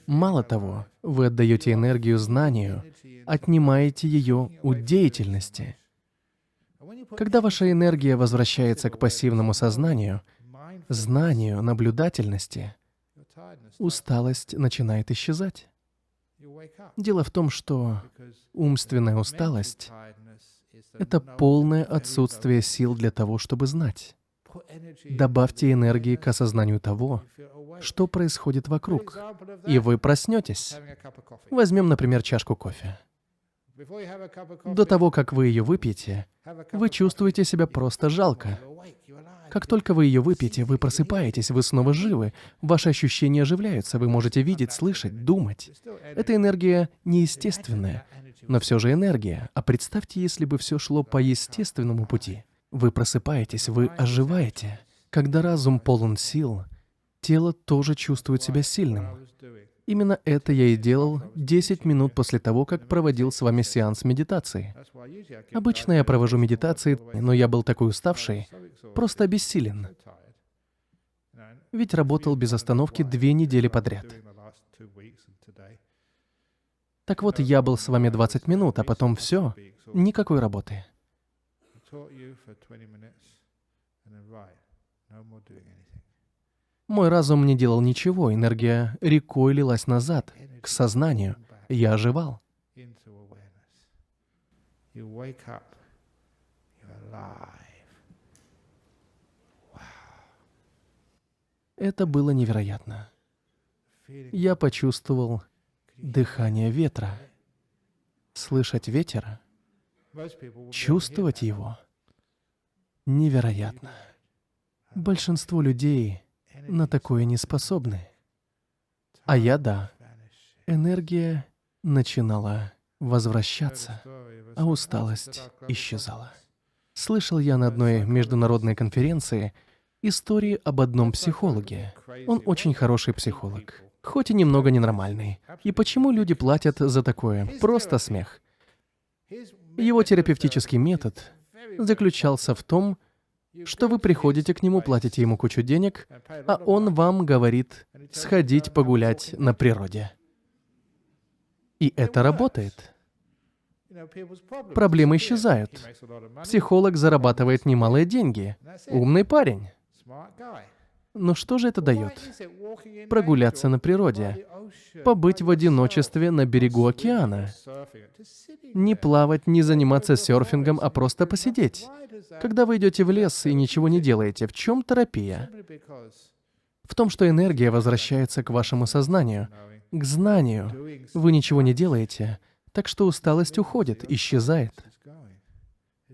Мало того, вы отдаете энергию знанию, отнимаете ее у деятельности. Когда ваша энергия возвращается к пассивному сознанию, знанию, наблюдательности, усталость начинает исчезать. Дело в том, что умственная усталость — это полное отсутствие сил для того, чтобы знать. Добавьте энергии к осознанию того, что происходит вокруг, и вы проснетесь. Возьмем, например, чашку кофе. До того, как вы ее выпьете, вы чувствуете себя просто жалко. Как только вы ее выпьете, вы просыпаетесь, вы снова живы, ваши ощущения оживляются, вы можете видеть, слышать, думать. Эта энергия неестественная, но все же энергия. А представьте, если бы все шло по естественному пути. Вы просыпаетесь, вы оживаете. Когда разум полон сил, тело тоже чувствует себя сильным. Именно это я и делал 10 минут после того, как проводил с вами сеанс медитации. Обычно я провожу медитации, но я был такой уставший, просто обессилен. Ведь работал без остановки 2 недели подряд. Так вот, я был с вами 20 минут, а потом все, никакой работы. Мой разум не делал ничего, энергия рекой лилась назад, к сознанию. Я оживал. Это было невероятно. Я почувствовал дыхание ветра. Слышать ветер, чувствовать его — невероятно. Большинство людей на такое не способны. А я — да. Энергия начинала возвращаться, а усталость исчезала. Слышал я на одной международной конференции истории об одном психологе. Он очень хороший психолог, хоть и немного ненормальный. И почему люди платят за такое? Просто смех. Его терапевтический метод заключался в том, что вы приходите к нему, платите ему кучу денег, а он вам говорит сходить погулять на природе. И это работает. Проблемы исчезают. Психолог зарабатывает немалые деньги. Умный парень. Но что же это дает? Прогуляться на природе, побыть в одиночестве на берегу океана, не плавать, не заниматься серфингом, а просто посидеть. Когда вы идете в лес и ничего не делаете, в чем терапия? В том, что энергия возвращается к вашему сознанию, к знанию. Вы ничего не делаете, так что усталость уходит, исчезает.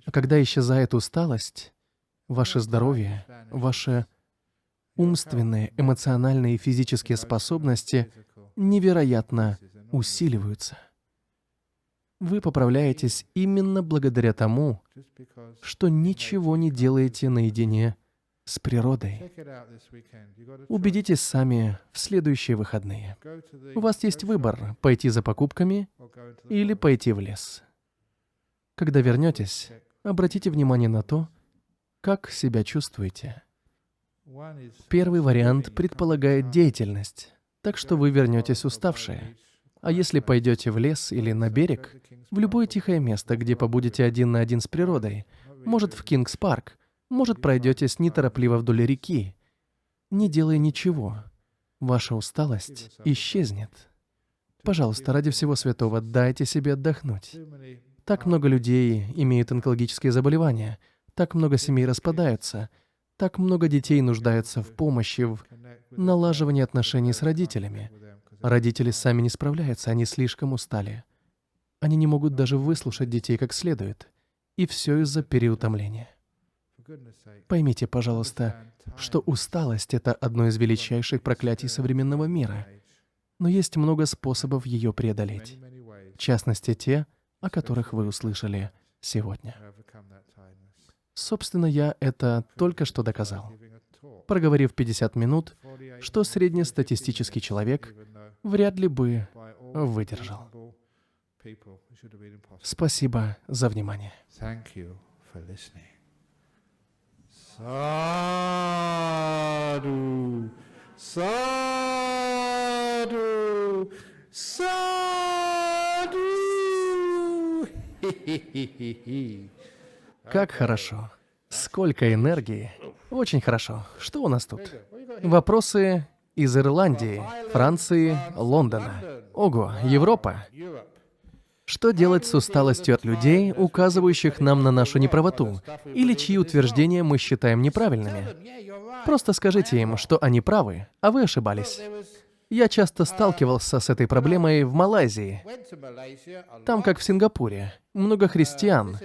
А когда исчезает усталость, ваше здоровье, ваши умственные, эмоциональные и физические способности невероятно усиливаются. Вы поправляетесь именно благодаря тому, что ничего не делаете наедине с природой. Убедитесь сами в следующие выходные. У вас есть выбор: пойти за покупками или пойти в лес. Когда вернетесь, обратите внимание на то, как себя чувствуете. Первый вариант предполагает деятельность, так что вы вернетесь уставшие. А если пойдете в лес или на берег, в любое тихое место, где побудете один на один с природой, может, в Кингс-парк, может, пройдетесь неторопливо вдоль реки, не делая ничего, ваша усталость исчезнет. Пожалуйста, ради всего святого, дайте себе отдохнуть. Так много людей имеют онкологические заболевания, так много семей распадаются, так много детей нуждаются в помощи, в налаживании отношений с родителями. Родители сами не справляются, они слишком устали. Они не могут даже выслушать детей как следует. И все из-за переутомления. Поймите, пожалуйста, что усталость — это одно из величайших проклятий современного мира. Но есть много способов ее преодолеть. В частности, те, о которых вы услышали сегодня. Собственно, я это только что доказал, проговорив 50 минут, что среднестатистический человек вряд ли бы выдержал. Спасибо за внимание.
Sadhu, sadhu, sadhu.
Как хорошо. Сколько энергии. Очень хорошо. Что у нас тут? Вопросы из Ирландии, Франции, Лондона. Ого, Европа. Что делать с усталостью от людей, указывающих нам на нашу неправоту, или чьи утверждения мы считаем неправильными? Просто скажите им, что они правы, а вы ошибались. Я часто сталкивался с этой проблемой в Малайзии. Там, как в Сингапуре, много христиан,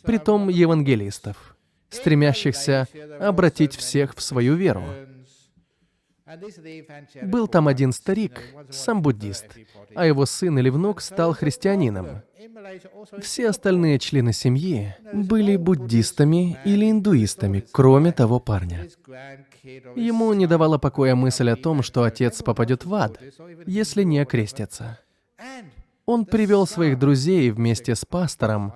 притом евангелистов, стремящихся обратить всех в свою веру. Был там один старик, сам буддист, а его сын или внук стал христианином. Все остальные члены семьи были буддистами или индуистами, кроме того парня. Ему не давала покоя мысль о том, что отец попадет в ад, если не окрестится. Он привел своих друзей вместе с пастором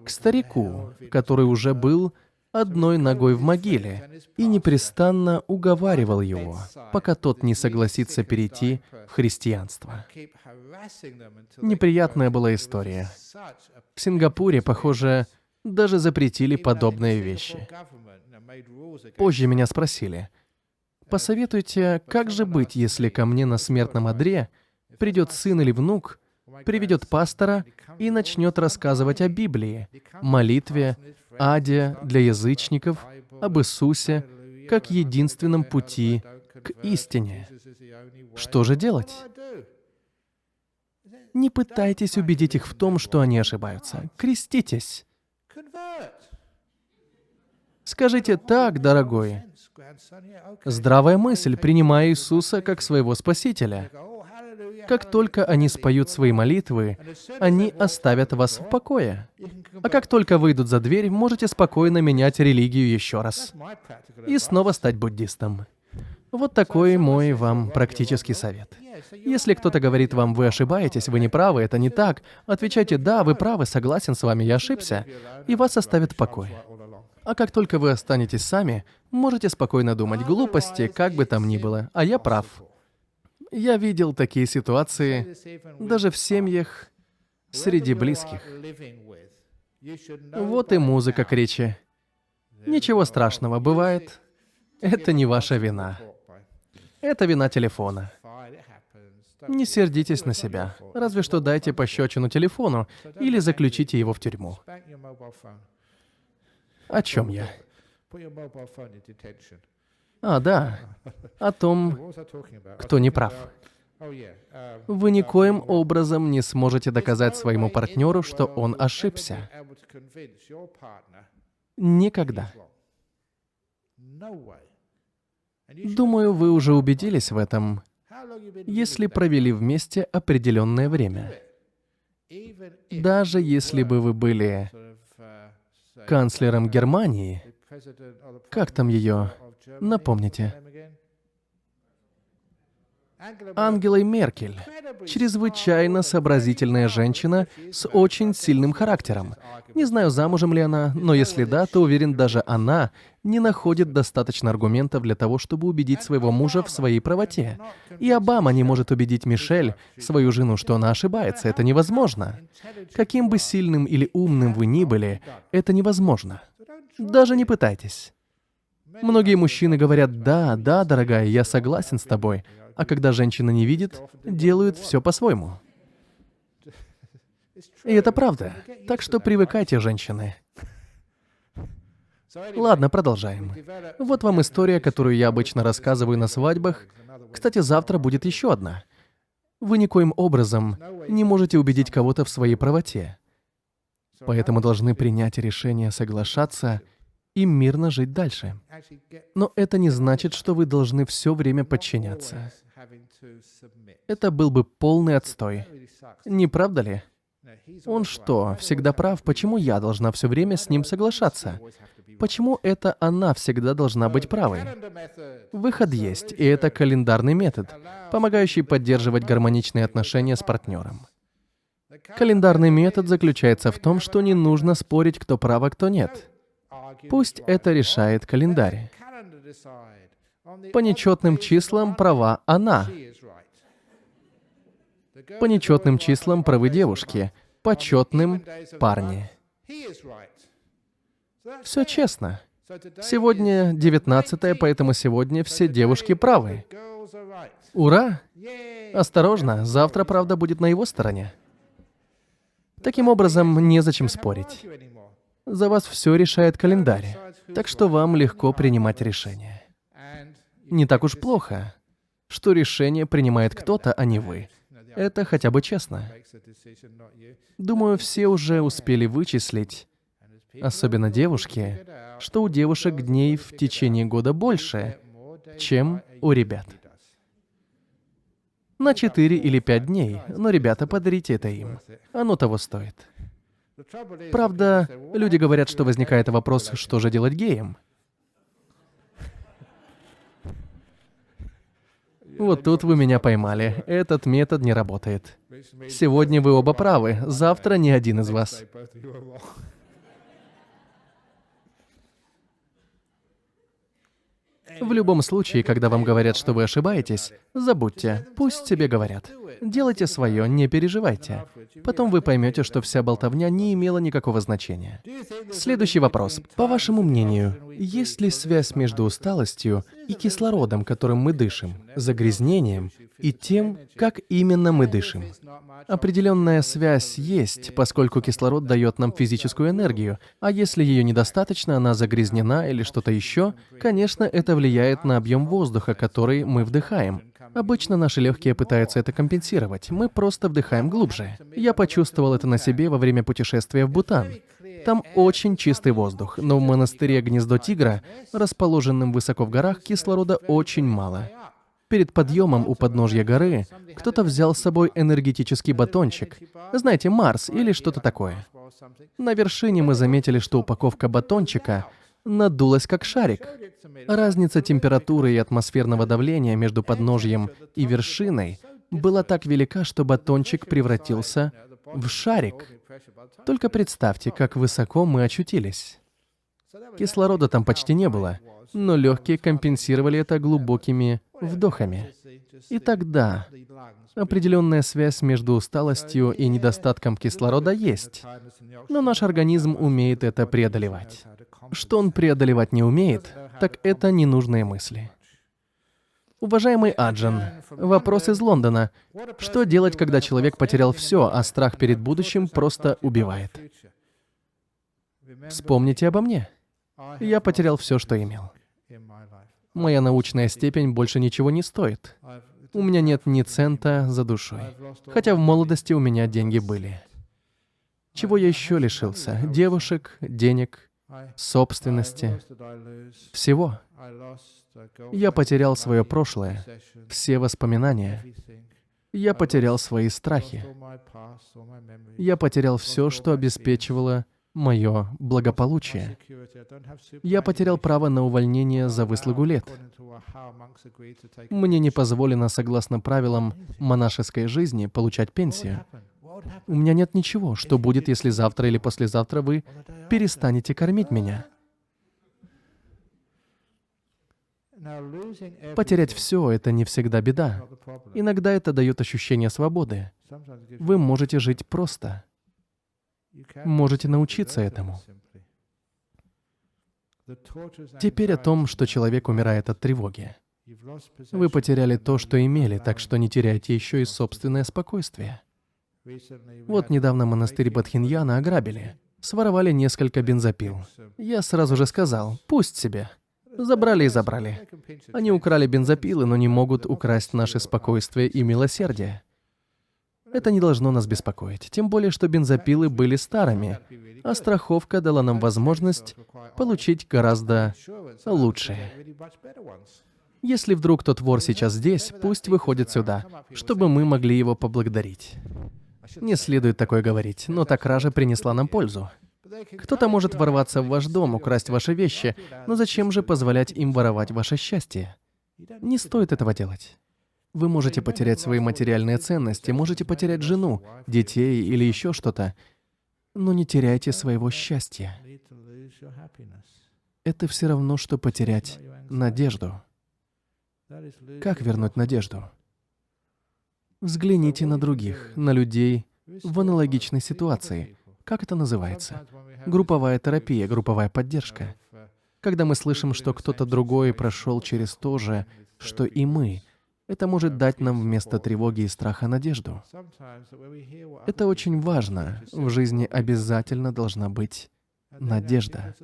к старику, который уже был одной ногой в могиле, и непрестанно уговаривал его, пока тот не согласится перейти в христианство. Неприятная была история. В Сингапуре, похоже, даже запретили подобные вещи. Позже меня спросили: «Посоветуйте, как же быть, если ко мне на смертном одре придет сын или внук, приведет пастора и начнет рассказывать о Библии, молитве, аде для язычников, об Иисусе, как единственном пути к истине? Что же делать?» Не пытайтесь убедить их в том, что они ошибаются. Креститесь. Скажите: «Так, дорогой, здравая мысль, принимая Иисуса как своего Спасителя. Как только они споют свои молитвы, они оставят вас в покое. А как только выйдут за дверь, можете спокойно менять религию еще раз и снова стать буддистом». Вот такой мой вам практический совет. Если кто-то говорит вам: «Вы ошибаетесь, вы не правы, это не так», отвечайте: «Да, вы правы, согласен с вами, я ошибся», и вас оставят в покое. А как только вы останетесь сами, можете спокойно думать: глупости, как бы там ни было, а я прав. Я видел такие ситуации даже в семьях среди близких. Вот и музыка к речи. Ничего страшного, бывает. Это не ваша вина. Это вина телефона. Не сердитесь на себя. Разве что дайте пощечину телефону или заключите его в тюрьму. О чем я? А, да. О том, кто не прав. Вы никоим образом не сможете доказать своему партнеру, что он ошибся. Никогда. Думаю, вы уже убедились в этом, если провели вместе определенное время. Даже если бы вы были канцлером Германии, как там ее, напомните? Ангелой Меркель. Чрезвычайно сообразительная женщина с очень сильным характером. Не знаю, замужем ли она, но если да, то уверен, даже она не находит достаточно аргументов для того, чтобы убедить своего мужа в своей правоте. И Обама не может убедить Мишель, свою жену, что она ошибается. Это невозможно. Каким бы сильным или умным вы ни были, это невозможно. Даже не пытайтесь. Многие мужчины говорят: «Да, да, дорогая, я согласен с тобой», а когда женщина не видит, делают все по-своему. И это правда. Так что привыкайте, женщины. Ладно, продолжаем. Вот вам история, которую я обычно рассказываю на свадьбах. Кстати, завтра будет еще одна. Вы никоим образом не можете убедить кого-то в своей правоте. Поэтому должны принять решение соглашаться и мирно жить дальше. Но это не значит, что вы должны все время подчиняться. Это был бы полный отстой. Не правда ли? Он что, всегда прав? Почему я должна все время с ним соглашаться? Почему это она всегда должна быть правой? Выход есть, и это календарный метод, помогающий поддерживать гармоничные отношения с партнером. Календарный метод заключается в том, что не нужно спорить, кто прав, а кто нет. Пусть это решает календарь. По нечетным числам права она. По нечетным числам правы девушки, по четным — парни. Все честно. Сегодня 19-е, поэтому сегодня все девушки правы. Ура! Осторожно, завтра правда будет на его стороне. Таким образом, незачем спорить. За вас все решает календарь, так что вам легко принимать решения. Не так уж плохо, что решение принимает кто-то, а не вы. Это хотя бы честно. Думаю, все уже успели вычислить, особенно девушки, что у девушек дней в течение года больше, чем у ребят. На 4 или 5 дней, но, ребята, подарите это им. Оно того стоит. Правда, люди говорят, что возникает вопрос, что же делать геям? Вот тут вы меня поймали. Этот метод не работает. Сегодня вы оба правы, завтра ни один из вас. В любом случае, когда вам говорят, что вы ошибаетесь, забудьте, пусть себе говорят. Делайте свое, не переживайте. Потом вы поймете, что вся болтовня не имела никакого значения. Следующий вопрос. По вашему мнению, есть ли связь между усталостью и кислородом, которым мы дышим, загрязнением и тем, как именно мы дышим? Определенная связь есть, поскольку кислород дает нам физическую энергию, а если ее недостаточно, она загрязнена или что-то еще, конечно, это влияет на объем воздуха, который мы вдыхаем. Обычно наши легкие пытаются это компенсировать, мы просто вдыхаем глубже. Я почувствовал это на себе во время путешествия в Бутан. Там очень чистый воздух, но в монастыре Гнездо Тигра, расположенном высоко в горах, кислорода очень мало. Перед подъемом у подножья горы кто-то взял с собой энергетический батончик. Знаете, Марс или что-то такое. На вершине мы заметили, что упаковка батончика надулась как шарик. Разница температуры и атмосферного давления между подножьем и вершиной была так велика, что батончик превратился в шарик. Только представьте, как высоко мы очутились. Кислорода там почти не было, но легкие компенсировали это глубокими вдохами. И тогда определенная связь между усталостью и недостатком кислорода есть, но наш организм умеет это преодолевать. Что он преодолевать не умеет, так это ненужные мысли. Уважаемый Аджан, вопрос из Лондона. Что делать, когда человек потерял все, а страх перед будущим просто убивает? Вспомните обо мне. Я потерял все, что имел. Моя научная степень больше ничего не стоит. У меня нет ни цента за душой. Хотя в молодости у меня деньги были. Чего я еще лишился? Девушек, денег, собственности, всего. Я потерял свое прошлое, все воспоминания. Я потерял свои страхи. Я потерял все, что обеспечивало мое благополучие. Я потерял право на увольнение за выслугу лет. Мне не позволено, согласно правилам монашеской жизни, получать пенсию. У меня нет ничего. Что будет, если завтра или послезавтра вы перестанете кормить меня? Потерять все — это не всегда беда. Иногда это дает ощущение свободы. Вы можете жить просто. Можете научиться этому. Теперь о том, что человек умирает от тревоги. Вы потеряли то, что имели, так что не теряйте еще и собственное спокойствие. Вот недавно монастырь Бодхиньяна ограбили. Своровали несколько бензопил. Я сразу же сказал, пусть себе. Забрали и забрали. Они украли бензопилы, но не могут украсть наше спокойствие и милосердие. Это не должно нас беспокоить. Тем более, что бензопилы были старыми, а страховка дала нам возможность получить гораздо лучшее. Если вдруг тот вор сейчас здесь, пусть выходит сюда, чтобы мы могли его поблагодарить. Не следует такое говорить, но та кража принесла нам пользу. Кто-то может ворваться в ваш дом, украсть ваши вещи, но зачем же позволять им воровать ваше счастье? Не стоит этого делать. Вы можете потерять свои материальные ценности, можете потерять жену, детей или еще что-то, но не теряйте своего счастья. Это все равно, что потерять надежду. Как вернуть надежду? Взгляните на других, на людей в аналогичной ситуации. Как это называется? Групповая терапия, групповая поддержка. Когда мы слышим, что кто-то другой прошел через то же, что и мы, это может дать нам вместо тревоги и страха надежду. Это очень важно. В жизни обязательно должна быть надежда.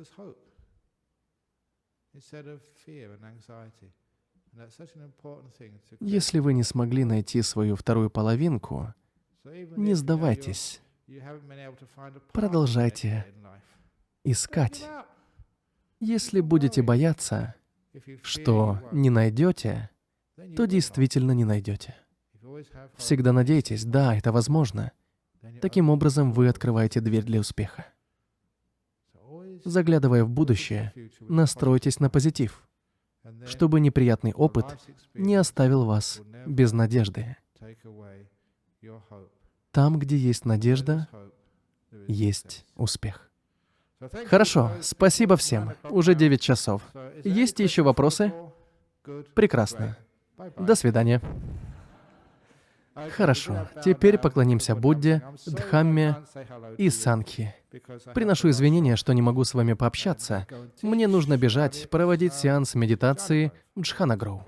Если вы не смогли найти свою вторую половинку, не сдавайтесь. Продолжайте искать. Если будете бояться, что не найдете, то действительно не найдете. Всегда надейтесь, да, это возможно. Таким образом, вы открываете дверь для успеха. Заглядывая в будущее, настройтесь на позитив, чтобы неприятный опыт не оставил вас без надежды. Там, где есть надежда, есть успех. Хорошо, спасибо всем. Уже 9 часов. Есть еще вопросы? Прекрасно. До свидания. Хорошо, теперь поклонимся Будде, Дхамме и Сангхи. Приношу извинения, что не могу с вами пообщаться. Мне нужно бежать, проводить сеанс медитации в Джханагроу.